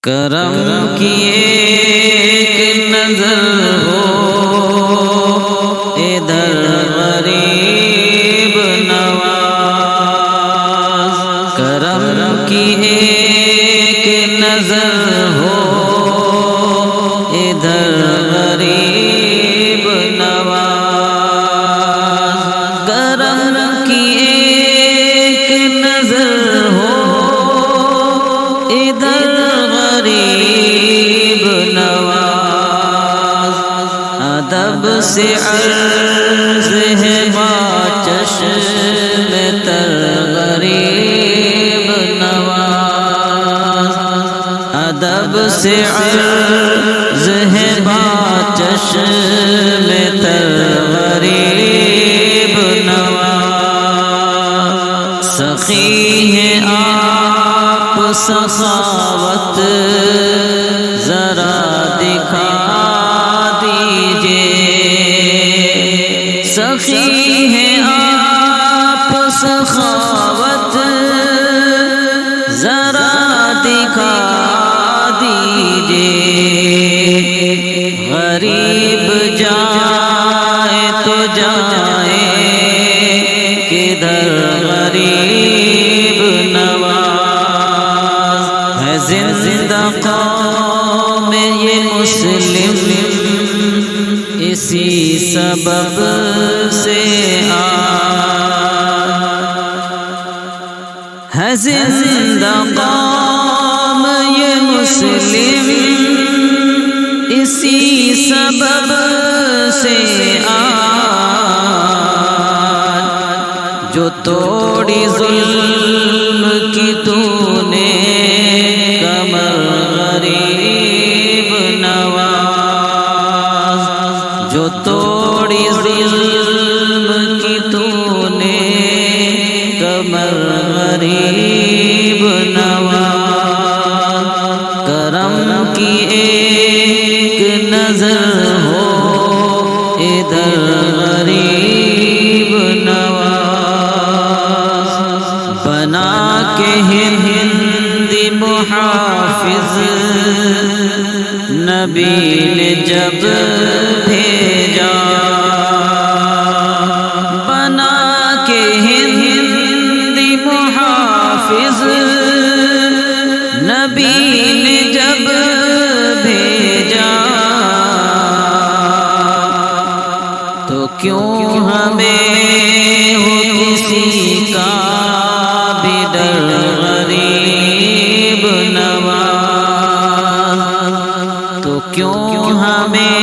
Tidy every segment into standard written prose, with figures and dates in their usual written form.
کرم کی ایک نظر ہو ادھر غریب نواز، کرم کی ایک نظر ہو ادھر غریب نواز، کرم کی ایک نظر ہو ادھر غریب نواز، ادب سے عرض ہے با چشم تر غریب نواز، ادب سے عرض ہے با چشم تر غریب نواز، سخی ہے آپ سخاوت ذرا دکھا دیجئے، سخی ہے آپ سخاوت ذرا دکھا دیجئے، غریب جائے تو جائے کدھر غریب نواز، ہے زندہ قوم یہ مسلم اسی سبب سے ہے زندہ قوم یہ مسلم اسی سبب سے جو توڑی ظلم کی تو نے کمر غریب نواز، جو توڑی ظلم کی تو نے کمر غریب نواز، کرم کی ایک نظر ہو ادھر غریب نواز، بنا کے ہندی محافظ نبی نے جب بھیجا، بنا کے ہندی محافظ نبی نے جب بھیجا، تو کیوں ہمیں ہو کسی کا بھی ڈر غریب نواز، تو کیوں ہمیں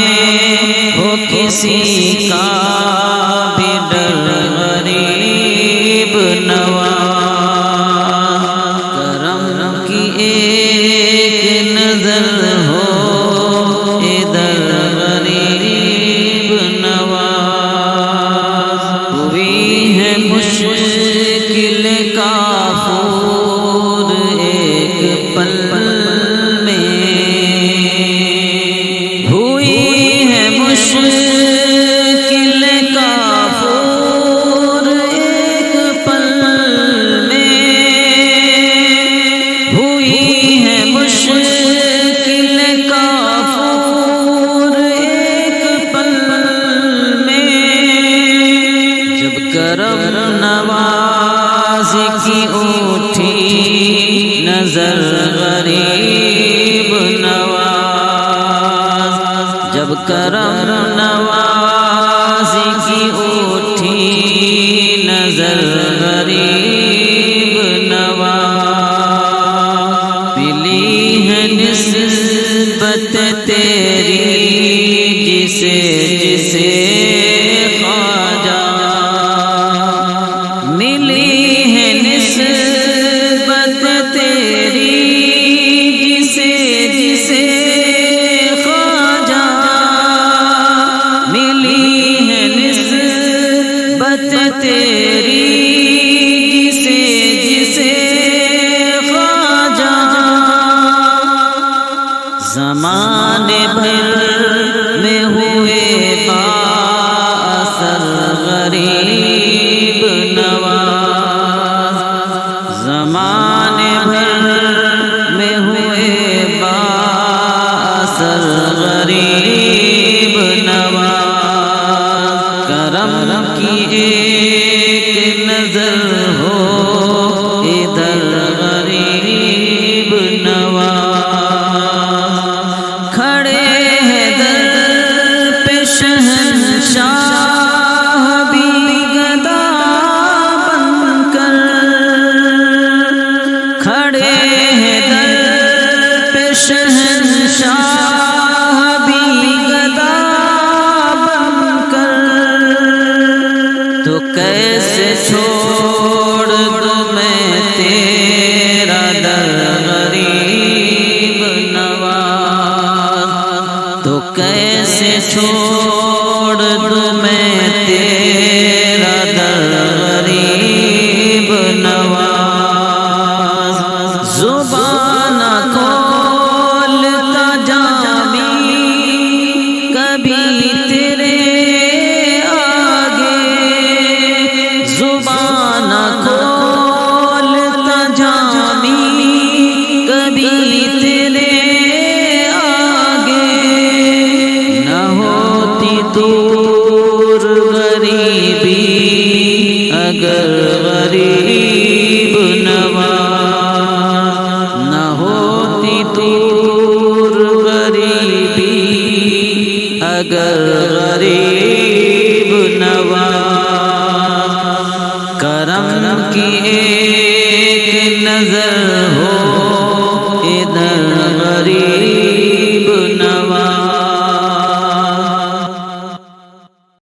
ہو کسی کا بھی ڈر غریب نواز، کرم کی ایک نظر ہو ادھر غریب نواز، ہوئی ہے مشکل کافور ایک پل میں، ہوئی ہے مشکل کافور ایک پل میں، ہوئی ہے مشکل کافور ایک پل میں، جب کرم نواز کی اٹھی نظر غریب نواز، جب کرم نواز کی اٹھی نظر غریب نواز، ملی ہے نسبت تیری جسے جسے خواجہ، ملی ہے نسبت تیری جسے جسے خواجہ، ملی ہے نسبت تیری جسے جسے خواجہ، زمانے بھر میں ہوئے با اثر غریب نواز، زمانے بھر میں ہوئے با چھوڑ دوں میں تیرا در غریب نواز زبان کھولتا جامی کبھی تیرے آگے زبان کھولتا جامی کبھی تیرے دور غریبی اگر غریب نواز نہ ہوتی دور غریبی اگر غریب نواز کرم کیے